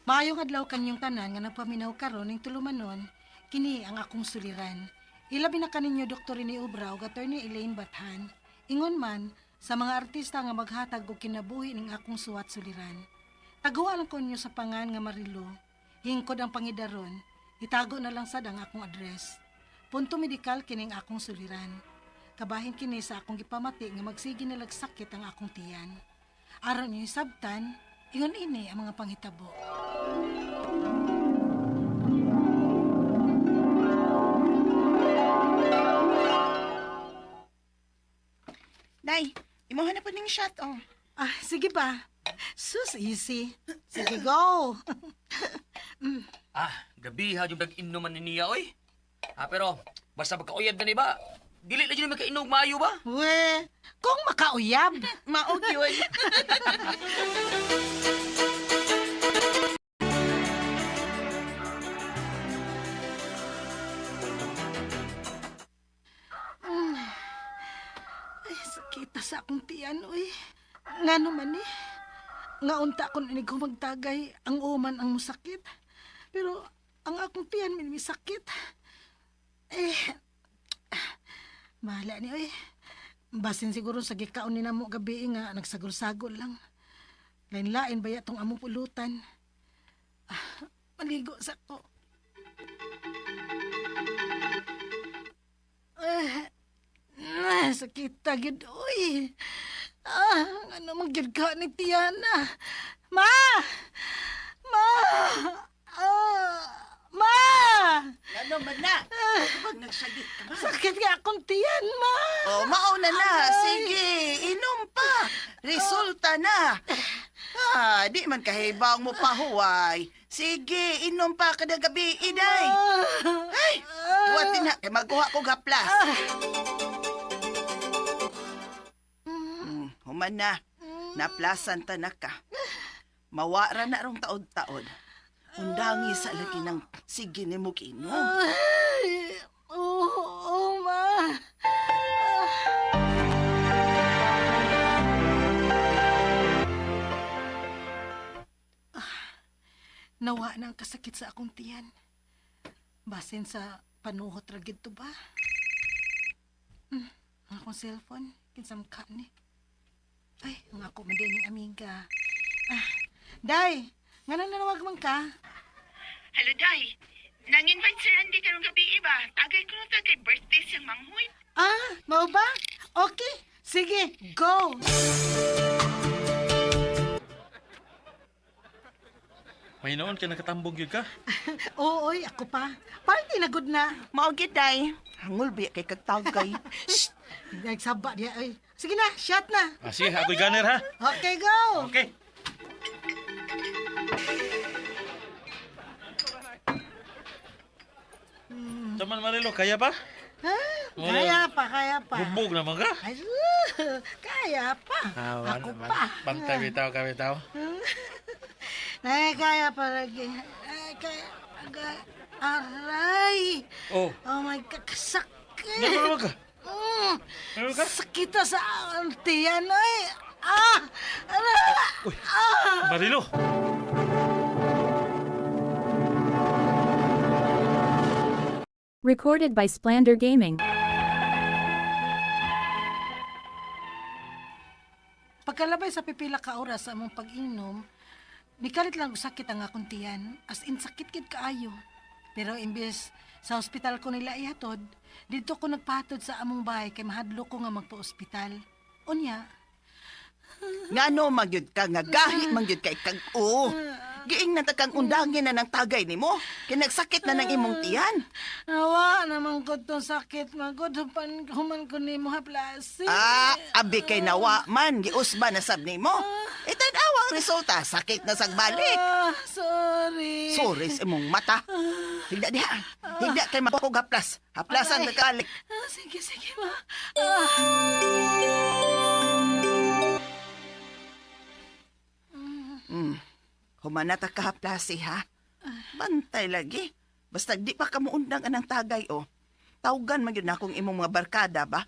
Maayong adlaw kanyong tanan nga nagpaminaw karon ning tulumanon, kini ang akong suliran. Ilabi na kaninyo Dr. ni Ubra ug Attorney Elaine Bathan. Ingon man sa mga artista nga maghatag og kinabuhi ning akong suwat suliran. Taguan ko ninyo sa pangan nga Marilo. Hingkod ang pangidaron. Itago na lang sad ang akong address. Punto medikal kining akong suliran. Kabahin kini sa akong gipamati nga magsige na lagsakit ang akong tiyan. Aron niyo sabtan, ingon ini ang mga panghitabo. Day, imuha na po ning shot, oh. Ah, sige ba? Sus, easy. Sige, go. Gabi ha yung nag-inuman ni niya, oy. Pero, basta magkauyab na ni ba? Dili na dyan magkainog maayo ba? We, kung makauyab. Maog yun. Ay, sakita sa akong tiyan, uy. Nga naman eh. Nga unta ko na magtagay, ang uman ang musakit. Pero, ang akong tiyan may sakit. Mahala ni, uy. Basin siguro sa gikaon ni namo gabi nga, nagsagol-sagol lang. Lain-lain ba tong among pulutan? Maligo sa ko. Sakita gid uy. Ano magyud ka ni Tiana? Ma! Ma! Ma! Ano man na? Pag nagsagit ka ba? Sakit nga akong tiyan, ma! Oh, mauna na. Ay. Sige, inom pa. Resulta na. Di man kahibang mo pa huway. Sige, inom pa kada gabi, iday. Ay, buhatin na. Kay magkuha ko gaplas. Human na. Naplasan ta na ka. Mawara na rong taod-taod. Undangi sa lagi ng sige ni mo kinom. Ay, oo, ma. Nawa na ang kasakit sa akong tiyan. Basin sa panuhot ra gid to ba? Ang akong cellphone, kinsam ka ni. Ay, ang ako madining amiga. Day, nga nang nanawag man ka? Hello, Day. Nang-invite si Randy karong gabi iba. Tagay ko na kay birthday siyang manghoy. Mau ba? Okay, sige, go! May noon ka nakatambong yun ka? Ooy, ako pa. Party na good na. Maugit, day. Hangul biya kay kagtagay. Shh! Nagsaba niya, ay. Sige na, shot na. Sige, ako'y gunner ha. Okay, go! Okay. Taman Marilo, kaya ba? Kaya pa. Hubog naman ka. Ay, kaya pa. Ako pa. Bantay bitaw ka bitaw. Ay, kaya pa lagi. Ay, kaya. Aray! Oh, Oh my God, kasakit. ano naman ka? Ano ka? Sakit na sa tiyan, ay. Uy, Marilo. Recorded by Splander Gaming. Pagkalabay sa pipila ka oras sa among pag-inom, nikalit lang og sakit ang akong tiyan. As in, sakit kid kaayo. Pero imbes sa ospital ko nila ihatod, dito ko nagpahatod sa among bahay kay mahadlo ko nga magpa-ospital. Unya, Nga no, magyud ka nga gahi, magyud kay kag o. Giing na kang undangin na ng tagay ni mo. Kinagsakit na ng imong tiyan. nawa naman ko tong sakit, magod human ko ni mo haplasi. Abi kay nawa man, giusba na sab ni mo. Itanawa ang resulta, sakit na sagbalik. Sorry. Sorry sa imong mata. Higda diha. Higda kay mapakog haplas. Haplasan na kalik. Sige, ma. Humanata ka haplasi ha. Bantay lagi. Basta di pa ka muundang anang tagay o. Tawgan man yun akong imong mga barkada ba?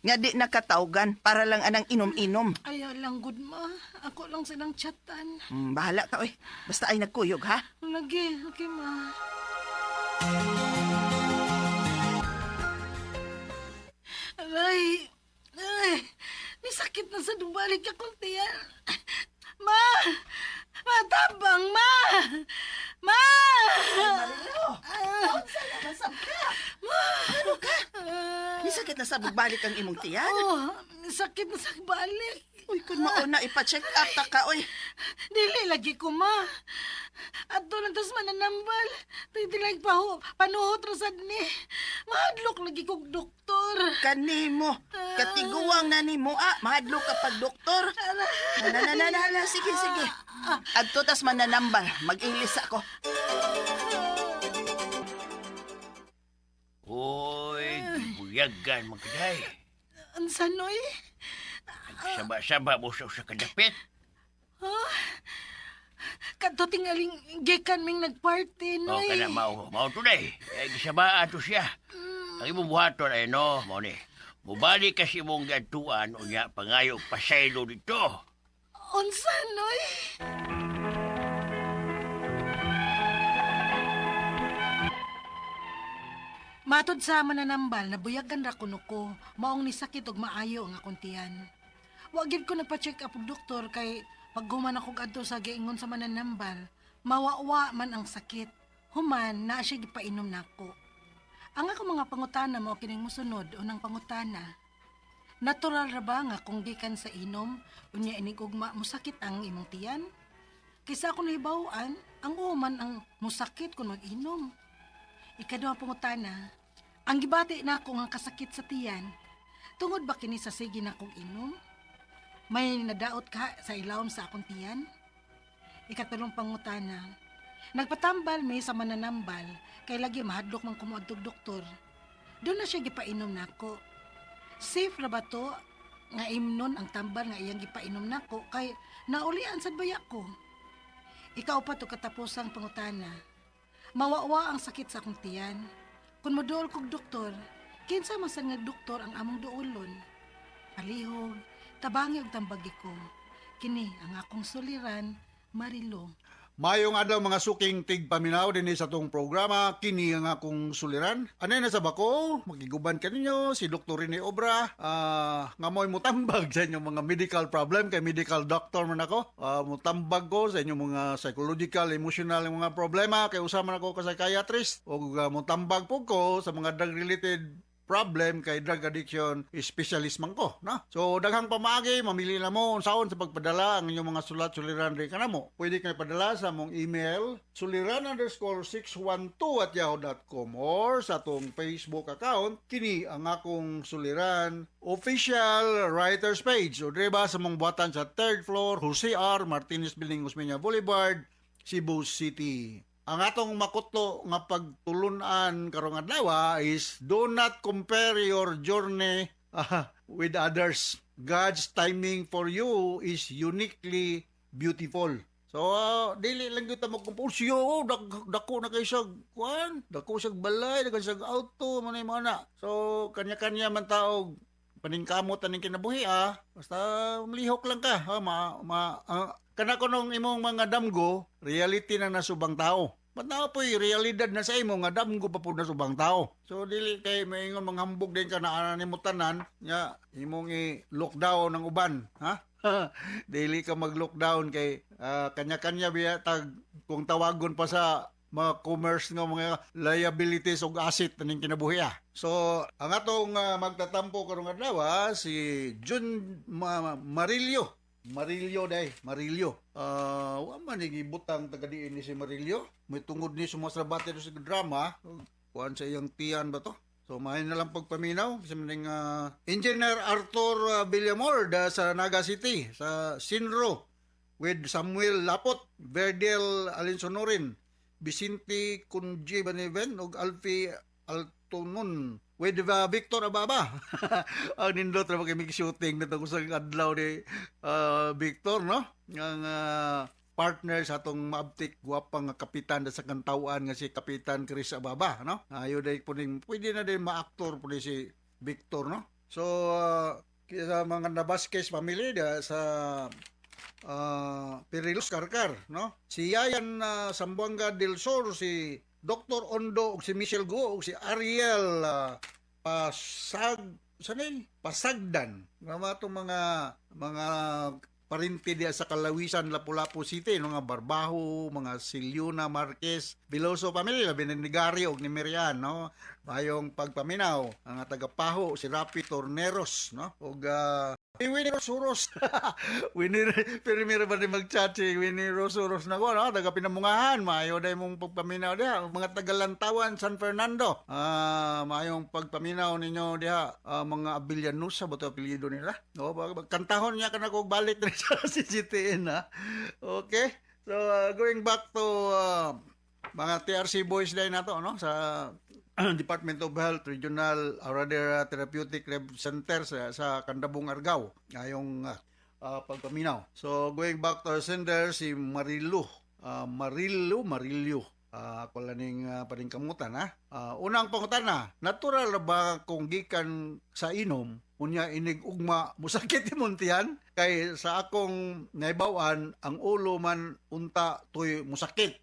Nga di nakatawgan para lang anang inom-inom. Ayaw lang, good ma. Ako lang silang chatan. Bahala ka, oy. Basta ay nagkuyog, ha? Lagi, okay ma. Aray, ay, may sakit na sa dubalik akong tiyan. Ma! Matabang, ma! Ma! Ano ka? May sakit na sa balik ang imong tiyan. Oh, may sakit na sa balik. Uy, kung mauna ipa-check up ta ka, oy. Dili lagi ko, ma. At doon tas mananambal. Tidilag pa ho. Panuhot rasad ni. Mahadlok lagi kong doktor. Kanimo. Katiguang na ni mo, mahadlo ka pag doktor. Na, sige. Adto tas mananambal. Mag-ilis ako. Hoy, buyagan magkaday. Ang sanoy? Saba-saba mo sa kadapit. Kadto tingaling gikan ming nagparty, O noy. ka na mao today. Ay gisabaan to siya. Ang imong buhaton ay no, mo ni. Mubalik kasi mong gatuan unya pangayo pasaylo dito. Unsa, noy? Matod sa mananambal, nabuyagan ra kuno ko. Maong ni sakit og maayo ang akong tiyan. Wa gid ko nagpa-check up og doktor kay pag human ako adto sa giingon sa mananambal, mawawa man ang sakit. Human na siya gipainom nako. Ang ako mga pangutana mao kining mosunod unang pangutana. Natural ra ba nga kung gikan sa inom unya inig ugma musakit ang imong tiyan? Kaysa ako nahibaw-an, ang uman ang musakit kung mag-inom. Ikaduha pangutana, ang gibati na ako nga kasakit sa tiyan, tungod ba kini sa sige na akong inom? May nadaot ka sa ilawom sa akong tiyan? Ikatulong pangutana, nagpatambal may sa mananambal, kay lagi mahadlok man kumuadtog doktor. Doon na siya gipainom nako. Safe ra ba to nga imnon ang tambal nga iyang gipainom nako kay naulian sad baya ko? Ikaw pa to katapusang pangutana. Mawawa ang sakit sa akong tiyan. Kung moduol kog doktor, kinsa man sad nga doktor ang among duolon. Palihog, tabangi og tambagi ko. Kini ang akong suliran, Marilo. Mayong adlaw mga suking tigpaminaw din sa tong programa, kini ang akong suliran. Anay na sa bako, magiguban kaninyo si Dr. Rene Obra. Ngamoy mutambag sa inyong mga medical problem, kay medical doctor man ako. Mutambag ko sa inyong mga psychological, emotional mga problema, kay usama ako ka psychiatrist. O mutambag po ko sa mga drug-related problem kay drug addiction specialist man ko, no? So daghang pamaagi, mamili na mo unsaon sa pagpadala ang inyong mga sulat-suliran rin kanamo. Pwede kayo padala sa mong email suliran_612@yahoo.com or sa atong Facebook account kini ang akong suliran official writers page. O diba sa mong buhatan sa 3rd floor Jose R. Martinez Building, Osmeña Boulevard, Cebu City. Ang atong makutlo nga pagtulunan karong adlaw is do not compare your journey with others. God's timing for you is uniquely beautiful. So, dili lang kita magkumpulsyo. Dako na kayo siya, dako siya balay, dako siya auto, manay mo na. So, kanya-kanya man taog paningkamot aning kinabuhi, Basta malihok lang ka, kana ko nung imong mga damgo, reality na nasubang tao. Ba't na po'y realidad na sa imo, nga damgo pa po nasubang tao. So, dili kay maingon manghambog din ka na animutanan, nga imong i-lockdown ng uban, ha? Dili ka mag-lockdown kay kanya-kanya biya tag kung tawagon pa sa mga commerce nga mga liabilities o asset aning kinabuhi. So, ang atong magtatampo karong adlaw si Jun Marillo. Marillo. Wa man gibutang taga diin ni si Marillo. May tungod ni sumasrabate do sa drama. Kuan sa iyang tiyan ba to? So mahin na lang pagpaminaw sa maning Engineer Arthur Villamor sa Naga City sa Sinro with Samuel Lapot, Verdel Alinsonorin, Vicente Kunji Baniven ug Alfie Altonon with Victor Ababa. Ang nindot ra kay shooting na ko sa adlaw ni Victor, no? Ang partner sa atong maabtik guwapang kapitan sa kantawan nga si Kapitan Chris Ababa, no? Ayo day puning pwede na din ma-actor pud si Victor, no? So, sa mga Nabasquez family da sa Pirilos Karkar, no? Si Yayan Sambuanga del Sur, si Dr. Ondo, ug si Michelle Guo, ug si Ariel Pasagdan. Nga itong mga parinti diya sa Kalawisan, Lapu-Lapu City, no, nga Barbaho, mga Siliuna, Marquez, Biloso family, labi ni Gario ug ni Miriam, no? Mayong pagpaminaw, ang tagapaho, si Rapi Torneros, no? Ug Winnie Rosuros. Pero ba di mag-chat si Winnie Rosuros na ko, no? Taga Pinamungahan, mayo dahil mong pagpaminaw diha. Mga Tagalantawan, San Fernando. Mayong pagpaminaw ninyo diha. Mga Abillanusa, ba ito apelyido nila? No? Kantahon niya ka na kung balik na sa CCTN, ha? Okay? So, going back to mga TRC boys dahil na to, no? Sa Department of Health Regional or rather Therapeutic Rehab Center sa Candabong, Argao ngayong pagpaminaw. So going back to our sender, si Marilio ako laning paningkamutan, ha. Unang pangutan na, natural ba kung gikan sa inom unya inig ugma musakit imong tiyan kay sa akong naibawan ang ulo man unta toy musakit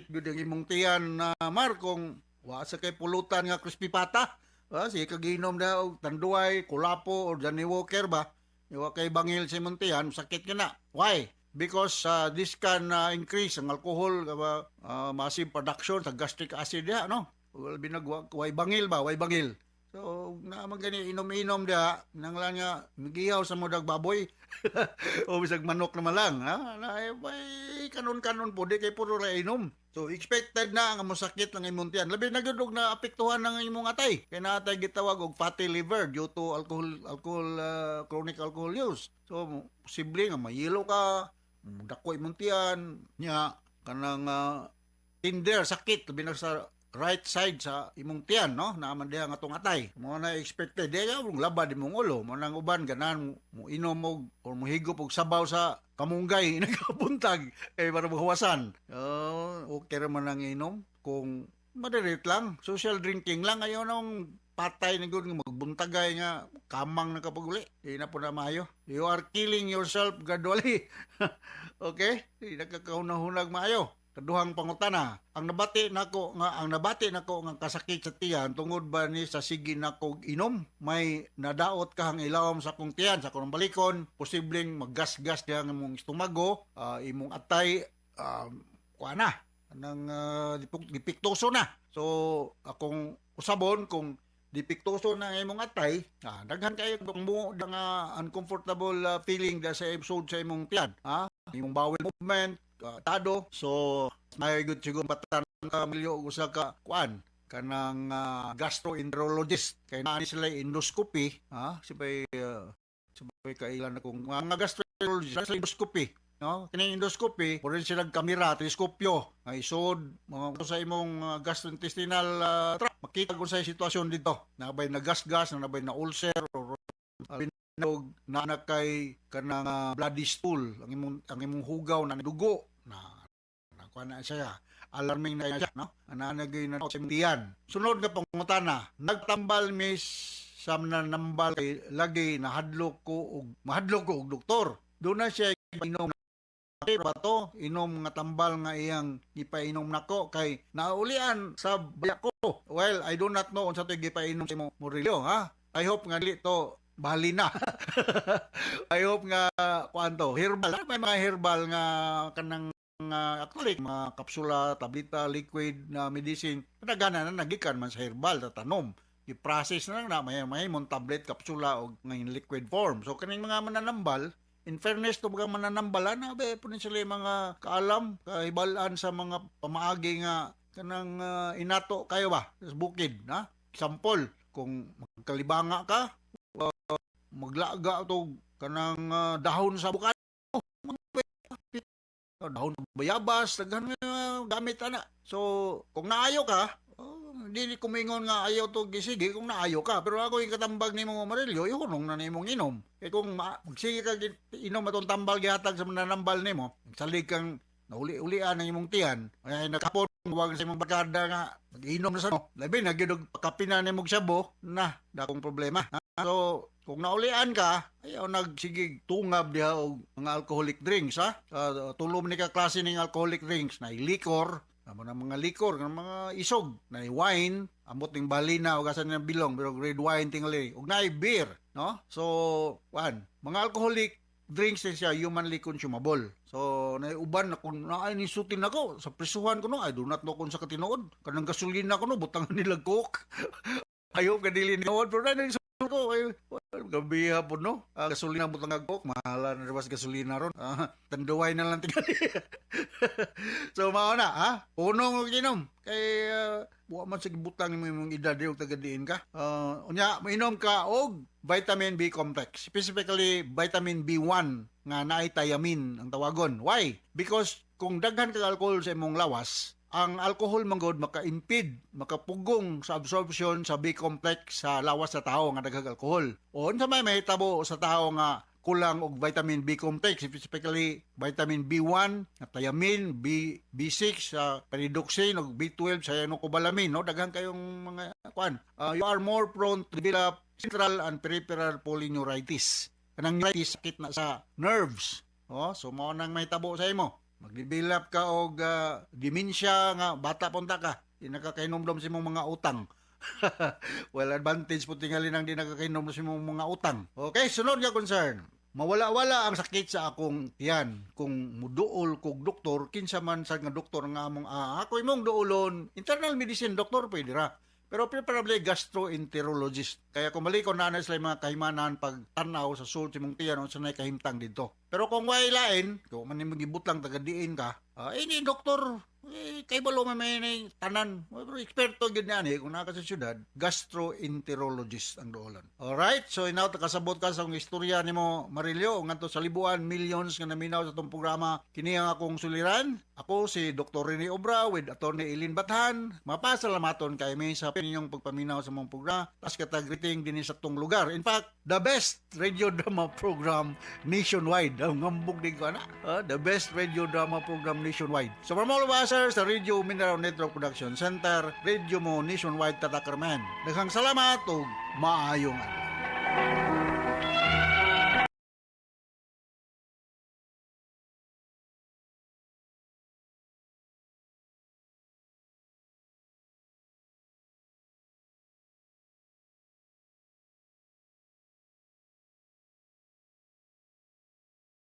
gyud ang imong tiyan na kung wa sa kay pulutan nga crispy pata. Si kaginom na og tanduay, kulapo or Johnny Walker ba. Wa kay bangil sa muntihan, sakit ka na. Why? Because this can increase ang alcohol, massive production sa gastric acid ya, no? Way bangil ba? Way bangil. So, naman gani inom-inom dia nang lang nga magihaw sa mudag baboy o bisag manok naman lang, ha? Kanon-kanon po di kay puro ra inom. So expected na nga mosakit lang imong tiyan. Labi na gyud og naapektuhan ng imong atay. Kay naatay gitawag og fatty liver due to chronic alcohol use. So posible nga mayilo ka, dako imong tiyan nya kanang tinder sakit labi na sa right side sa imong tiyan, no? Naaman diha nga tong atay. Mo na expected diha mong labad imong ulo. Mo nang uban ganan mo inom og or mo higop og sabaw sa kamunggay nagabuntag para mahuwasan. Okay ra man ang inom kung moderate lang, social drinking lang ayo nang patay na gud nga magbuntagay nga kamang na kapag uli. Di na po na maayo. You are killing yourself gradually. Okay? Di nakakaunahunag maayo. Kaduhang pangutana, ang nabati nako nga kasakit sa tiyan tungod ba ni sa sige nako inom, may nadaot ka ang ilawom sa akong tiyan sa akong balikon, posibleng maggas-gas diha ang imong istomago, imong atay kuana nang dipiktoso na. So akong usabon kung dipiktoso na ang imong atay, daghan kayo mo nga uncomfortable feeling da sa episode sa imong tiyan, ha? Imong bowel movement tado. So may good siguro patan ka milyo usa ka kuan kanang gastroenterologist kay naa sila endoscopy, ha, sibay kailan akong mga gastroenterologist sa endoscopy, no? Kini endoscopy puro sila kamera teleskopyo ay isod mga sa imong gastrointestinal tract makita kung sa sitwasyon dito nabay nagasgas nabay na ulcer or na kay kanang bloody stool ang imong hugaw na dugo na kuan na siya alarming na siya, no? Ananagay na sa tiyan. Sunod nga pangutana, nagtambal mis sa nanambal kay lagi mahadlok ko og doktor. Doon na siya inom ba to inom nga tambal nga iyang gipainom nako kay naulian sa baya ko. Well, I do not know unsa to gipainom sa imong Murillo, ha? I hope nga dili to bali na. I hope nga kuanto herbal, may mga herbal nga kanang actually mga kapsula, tableta, liquid na medicine kadaghanan na nagikan man sa herbal tanom. I-process na lang na may mon tablet, kapsula o ngayon liquid form. So kaning mga mananambal, in fairness to mga mananambal na be punin sila mga kaalam, kaibalan sa mga pamaagi nga kanang inato kayo ba sa bukid, na example kung magkalibanga ka maglaga to kanang dahon sa bukid, dahon ng bayabas, daghan gamit ana. So kung naayo ka, hindi kumingon nga ayaw to gisigi kung naayo ka. Pero ako yung katambag ni mong Marilyo, ihunong na nimong inom. Eh kung magsige ka inom atong tambal gihatag sa mananambal nimo, salig kang nauli-ulian ang imong tiyan. Ay nakapon wag sa imong barkada nga mag-inom na sa no. Labi na gyud pakapina nimong sabo na dakong problema. Ha? So, kung naulian ka, ayaw nagsigig tungab diha og mga alcoholic drinks, ha? Tulom ni ka klase ning alcoholic drinks na liquor, amo na mga liquor, ng mga isog, na wine, amot ning balina o gasan ng bilong, pero red wine tingali, ug na beer, no? So, mga alcoholic drinks din siya humanly consumable. So, naiuban na kung naay ni sutin ako sa prisuhan ko no, I do not know kung sa katinood. Kanang gasolina ko no, butangan nila coke. Ayaw kadili ni Nood, pero na ko ay gabi hapon no. Gasolina butang nga coke, mahala na rebas gasolina ron. Tanduway na lang tingali. So, mao na, ha? Unong ginom kay buwa man sa gibutang mo imong edad yung tagadiin ka. Unya, mainom ka og vitamin B complex, specifically vitamin B1 nga naay thiamine ang tawagon. Why? Because kung daghan ka alcohol sa imong lawas, ang alcohol manggod maka-impede, makapugong sa absorption sa B complex sa lawas sa tao nga daghang alcohol. O unsa may mahitabo sa tao nga kulang og vitamin B complex, specifically vitamin B1, thiamine, B6, pyridoxine ug B12 sa cobalamin, no? Daghang kayong mga kuan. You are more prone to develop central and peripheral polyneuritis. Kanang neuritis sakit na sa nerves. So mao nang mahitabo sa imo. Magdevelop ka og dementia nga bata punta ka. Di nakakainomdom sa imong mga utang. Well, advantage po tingali nang di nakakainom sa imong mga utang. Okay, sunod nga concern. Mawala-wala ang sakit sa akong tiyan. Kung muduol kog doktor, kinsa man sa nga doktor nga among ako imong duolon, internal medicine doktor pwede ra. Pero preferably gastroenterologist. Kaya kung mali ko na sila mga kahimanan pag tanaw sa sulod sa imong tiyan o sa kahimtang dito. Pero kung way lain, kung man magibutlang tagadiin ka, ini doktor, kay balo may tanan. Pero eksperto gid na ni kung naka sa syudad, gastroenterologist ang doolan. Alright, so inaw kasabot ka sa istorya nimo Marilio ngadto sa libuan millions nga naminaw sa tong programa. Kini ang akong suliran. Ako si Dr. Rene Obra with Attorney Eileen Bathan. Mapasalamaton kay mi sa pinyong pagpaminaw sa mong programa. Tas katag greeting din sa tong lugar. In fact, the best radio drama program nationwide. Ang ngambog din ko na. The best radio drama program nationwide. So from all of us sa Radio Mindanao Network Production Center, radio mo nationwide tatakarman. Daghang salamat ug maayong adlaw.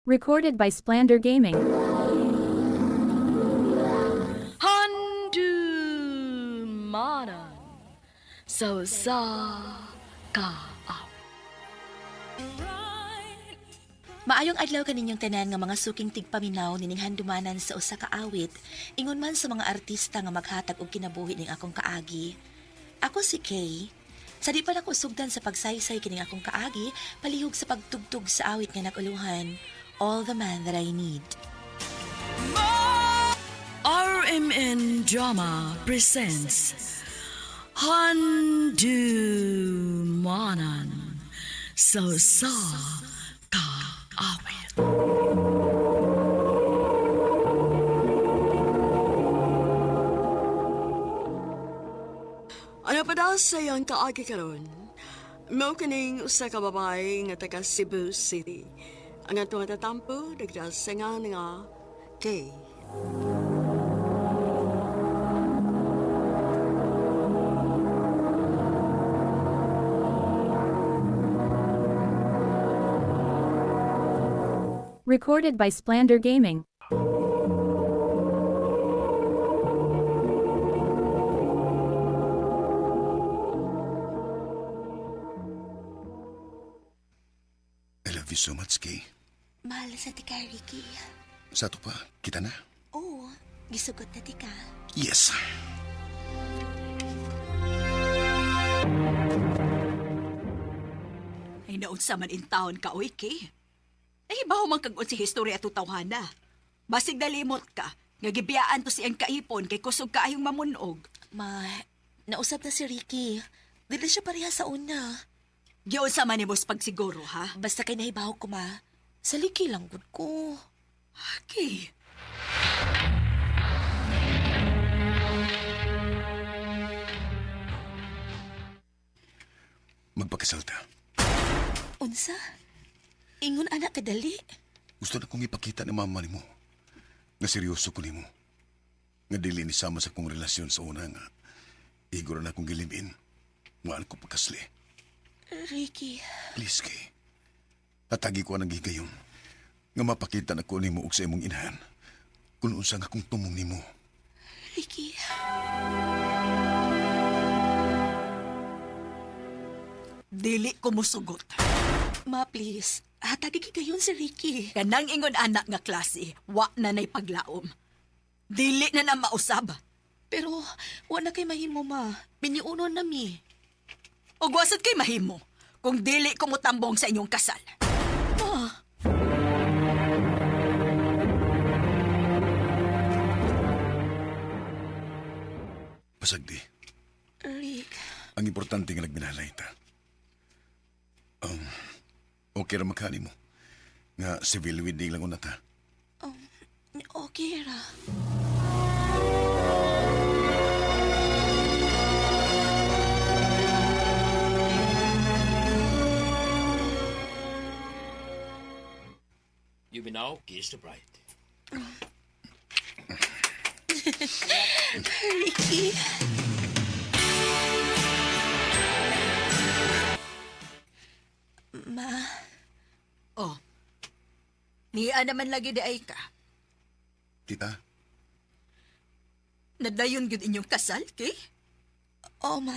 Recorded by Splander Gaming. Handumanan sa kaaw. Maayong adlaw kaninyong tanan nga mga suking tigpaminaw nining handumanan sa usa ka awit, ingon man sa mga artista nga maghatag og kinabuhi ning akong kaagi. Ako si Kay. Sa di pa nako sugdan sa pagsaysay kining akong kaagi, palihog sa pagtugtog sa awit nga naguluhan, All the Man That I Need. RMN Drama presents Handumanan sa kaawit. Ano pa daw sa iyang kaagi karon? Mao kining usa ka babae nga taga Cebu City. Ang atong tatampo dagdag sa nga Kay. Recorded by Splander Gaming. I love you so much, Kay. Mahal sa tika, Ricky. Sa to pa, kita na. Oo, gisugot na tika. Yes. Ay naunsa man in taon ka, oy, Kay. Ay, baho man kag si history at tawhana. Basig dalimot ka, nga gibiyaan to siyang kaipon kay kusog kaayong mamunog. Nausap na si Ricky. Dili siya pareha sa una. Giyon sa manimos pagsiguro, ha? Basta kay nahibaw ko sa liki lang gud ko. Kay. Magpakasal ta. Unsa? Ingon anak kadali. Gusto na kong ipakita ni mama nimo nga seryoso ko nimo. Nga dili ni sama sa kong relasyon sa una nga. Igor na akong gilimin. Nga ko pagkasli. Ricky, Please, Kay. Atagi ko ang gigayon. Nga mapakita na ko nimo og sa imong inahan. Kung unsa nga kong tumong nimo. Ricky. Dili ko musugot. Ma, please. Hatagi kayon si Ricky. Kanang ingon anak nga klase, wa na nay paglaom. Dili na na mausab. Pero, wala kay mahimo, ma. Biniunon na mi. O wasad kay mahimo kung dili ko mutambong sa inyong kasal. Ma, Pasagdi. Rick. Ang importante nga nagminalay ta. Okay ra makani mo. Nga civil wedding lang una ta. Okay ra. You may now kiss the bride. Ricky. Ma, Oh. Niya naman lagi di ay ka. Tita, Nadayon gud inyong kasal, kay? oh ma.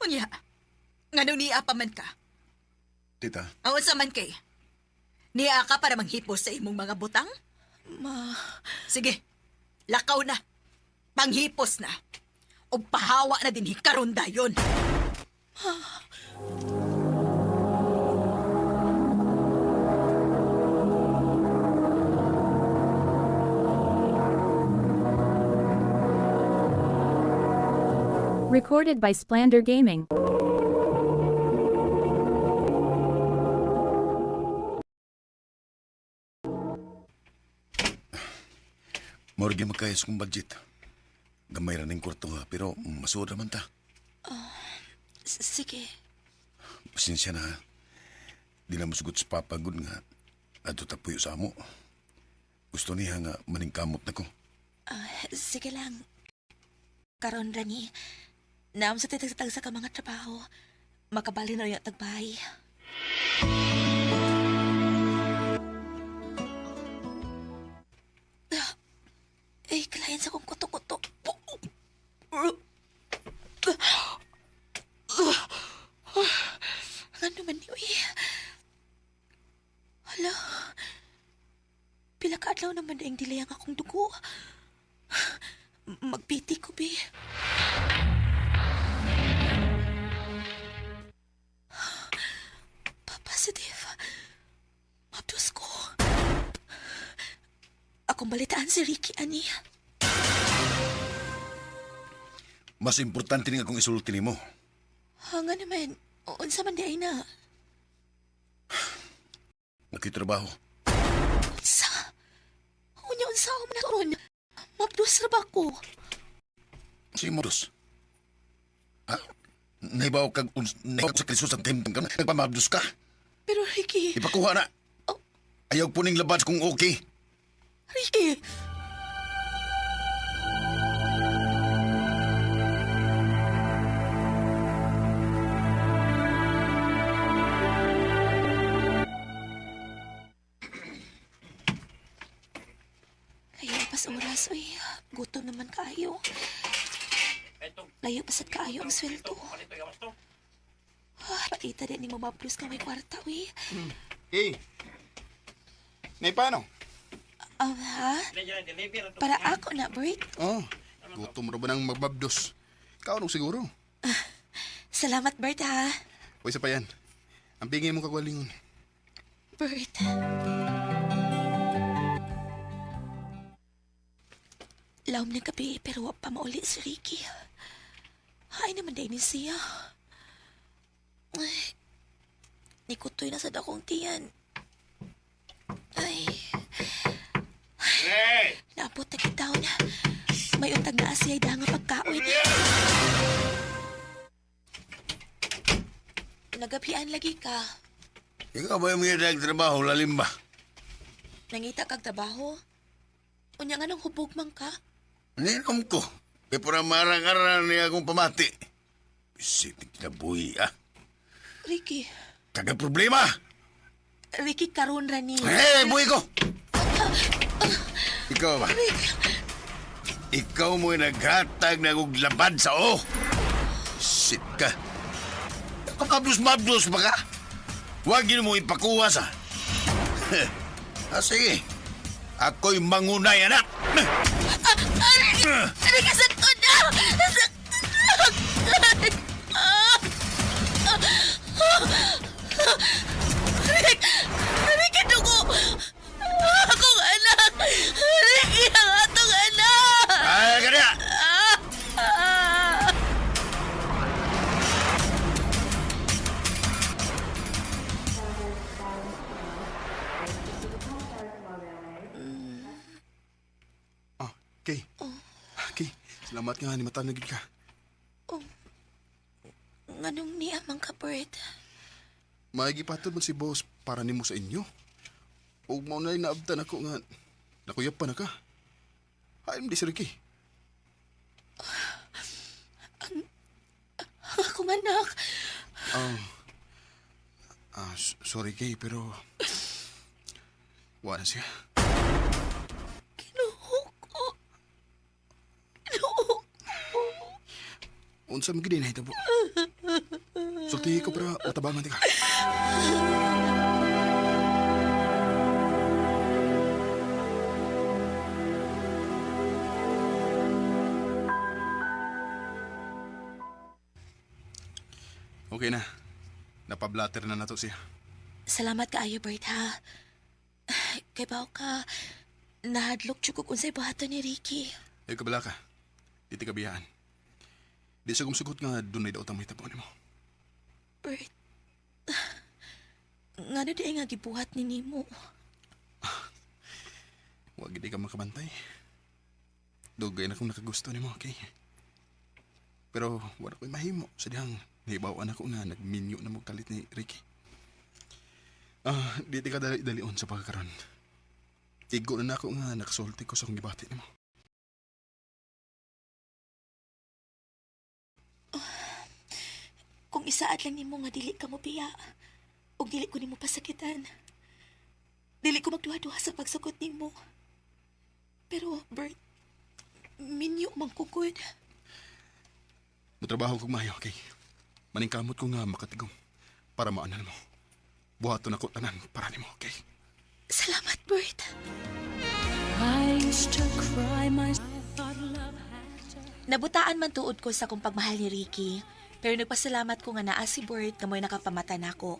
Unya. Nganong niya pa man ka? tita, Awan sa man kay? Niya ka para manghipos sa imong mga butang? Ma, Sige, lakaw na. Panghipos na. O pahawa na din hikaron dayon. Recorded by Splander Gaming. mauragi makayas kong budget. Gamay ra ning kwarto ha, pero masuod naman ta. sige. Pasensya na ha. Di na masugot sa papagod nga. Ato tapuyo sa amo. Gusto niya nga maningkamot na ko. Sige lang. Karon rani. Naam sa titagtag sa ka mga trabaho. Makabali na yung tagbahay. Eh, kalayan sa kong kuto-kuto. Ano man ni, uy? Hala. Pila ka adlaw naman na yung dilayang akong dugo. Magpiti ko, be. Positive. Mabdos ko. Akong balitaan si Ricky, ani. Mas importante nga kung isulti nimo. Nga naman. Unsa man di ay na. Nakitrabaho. Unsa? Unsa ako man karon. Mabdos ra ba ko? Si Modus. Ha? Naibaw kag sa krisos ang time ka. Nagpamabdos ka. Pero Ricky. Ipakuha na. Ayaw po ning labas kung okay. Ricky. Layo pas oras, uy. Gutom naman kaayo. Layo pasat kaayo ang sweldo. Paita din ni mo mablos ka may kwarta, uy. Eh, nay paano? Ha? Para ako na, Bert. Oh, gutom ra ba nang magbabdos? Ikaw nung siguro. Salamat, Bert, ha? O isa pa yan. Ang bingay mo kagwalingon. Bert. Laom ng gabi, pero wa pa mauli si Ricky. Ay naman din siya. Ay, nikutoy na sa dakong tiyan. Ay. Hey! Naabot na kitaw na. May untag na asiyay dahang pagkaoy. Nagabian lagi ka. Ikaw ba yung mga trabaho, lalim ba? Nangita kag trabaho? Unya nga nang hubog man ka? Ninom ko. Kaya para marang-aran niya akong pamati. Bisitik na buhi, ah. Ricky, Kagay problema. Ricky karon ra ni. Hey, buhi ko! Ikaw ba? Ikaw mo yung naghatag na kong labad sa o. Shit ka. Mablos-mablos ba ka? Huwag yun mo ipakuha sa. Sige. Ako'y mangunay, anak. Ricky, sakto na! Ricky, dugo! Akong anak! Ricky, ang atong anak! Ay, kanya! Kay. Kay, salamat nga ni matanagid ka. Nganong ni amang ka, Bert? Maigipatod man si boss para nimo sa inyo. O mo na naabtan ako nga nakuyap pa na ka. Hayom di si Ricky. Ang akong anak. Sorry Kay, pero wala siya. Unsa mo gid na hitabo? Sulti ko para matabangan ka. Okay na. Napablatter na nato siya. Salamat kaayo, Bert, ha? Kay bao ka, nahadlok tsukog unsay bahato ni Ricky. Ay kabala ka. Diti kabiyaan. Di sa gumsugot nga dunay daw tamay tabo nimo. Bert, nga na di nga gibuhat ni Nimo. Huwag di ka makabantay. Dugay na kung nakagusto nimo, okay? Pero wala ko'y mahimo. Sadihang nahibawaan ako nga nagminyo na mo kalit ni Ricky. Di ka dali-dalion sa pagkakaroon. Igo na ako nga nakasulti ko sa kong gibati nimo. Kung isaad lang nimo nga dili ka mo piya, o dili ko nimo pasakitan. Dili ko magduha-duha sa pagsugot nimo. Pero, Bert, minyo man ko good. Mutrabaho kong mayo, okay? Maningkamot ko nga makatigom para maanan mo. Buhaton ako tanan para nimo, okay? Salamat, Bert. Nabutaan man tuod ko sa kong pagmahal ni Ricky, pero nagpasalamat ko nga naa si Bert nga mo'y nakapamata nako.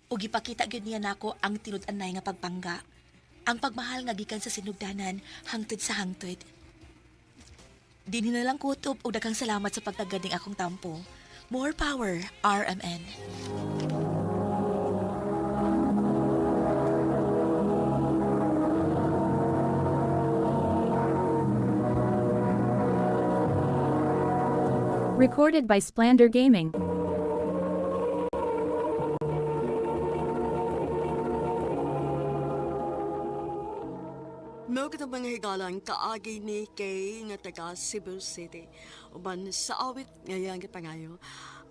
O gipakita gyud niya nako ang tinud-anay nga pagpangga. Ang pagmahal nga gikan sa sinugdanan hangtod sa hangtod. Dinhi na lang kutob og daghang salamat sa pagtagading akong tampo. More power, RMN. Recorded by Splander Gaming. Mao kita mga higalang kaagi ni Kay nga taga Cebu City. Uban sa awit ngayang pangayo.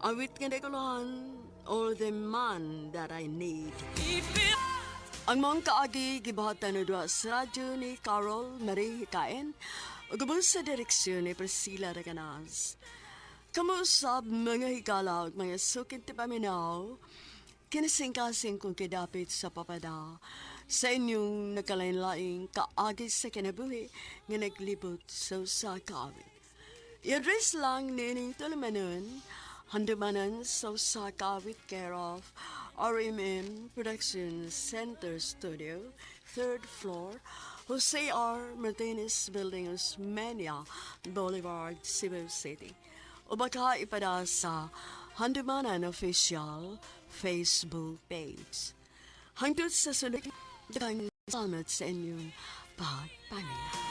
Awit nga dekolohan, all the man that I need. Ang mga kaagi gibahatan na doon sa radyo ni Carol Marie Hikain. Ugabos sa direksyon ni Priscilla Reganas. Kamusab mga higala mga sukin ti paminaw. Kinasing-kasing kong kidapit sa papada. Sa inyong nagkalain-laing kaagis sa kinabuhi nga naglibot sa usakawit. I-address lang nining tulumanon, handumanan sa usakawit care of RMN Production Center Studio, 3rd floor, Jose R. Martinez Building, Osmeña Boulevard, Cebu City. O baka ipada sa Handumanan Official Facebook page. Hangtod sa sulit, dagang salamat sa inyong pagpanin.